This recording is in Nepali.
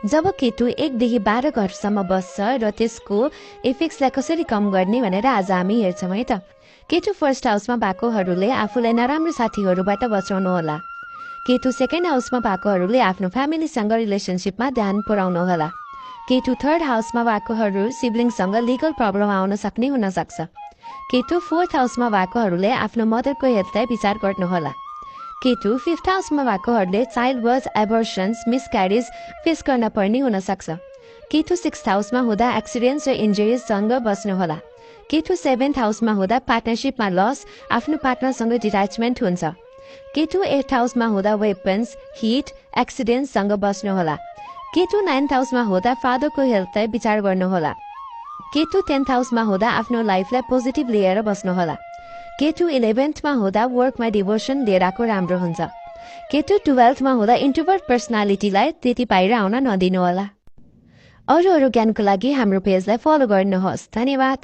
जब केटु 1 देखि 12 घरसम्म बस्छ र त्यसको इफेक्ट्सलाई कसरी कम गर्ने भनेर आज हामी हेर्छौँ है त। केटु फर्स्ट हाउसमा भएकोहरूले आफूलाई नराम्रो साथीहरूबाट बचाउनु होला। केटु सेकेन्ड हाउसमा भएकोहरूले आफ्नो फ्यामिलीसँग रिलेसनसिपमा ध्यान पुर्याउनु होला। केटु थर्ड हाउसमा भएकोहरू सिब्लिङसँग लिगल प्रब्लम आउन सक्ने हुन सक्छ। केटु फोर्थ हाउसमा भएकोहरूले आफ्नो मदरको हेल्थलाई विचार गर्नुहोला। केटु फिफ्थ हाउसमा भएकोहरूले चाइल्ड बर्थ, एबर्सन्स, मिसक्यारेज फेस गर्न पर्ने हुन सक्छ। केटु सिक्स्थ हाउसमा हुँदा एक्सिडेन्ट्स र इन्जुरिजसँग बस्नुहोला। केटु सेभेन्थ हाउसमा हुँदा पार्टनरसिपमा लस, आफ्नो पार्टनरसँग डिट्याचमेन्ट हुन्छ। केटु एट्थ हाउसमा हुँदा वेपन्स, हिट, एक्सिडेन्ट्ससँग बस्नुहोला। केटु नाइन्थ हाउसमा हुँदा फादरको हेल्थलाई विचार गर्नुहोला। केटु 10th हाउसमा हुँदा आफ्नो लाइफलाई पोजिटिभ लिएर बस्नुहोला। केटु 11thमा हुँदा वर्कमा डिभोसन लिएर आएको राम्रो हुन्छ। केटु 12thमा हुँदा इन्ट्रोभर्ट पर्सनालिटीलाई त्यति बाहिर आउन नदिनुहोला। अरू ज्ञानको लागि हाम्रो पेजलाई फलो गर्नुहोस्। धन्यवाद।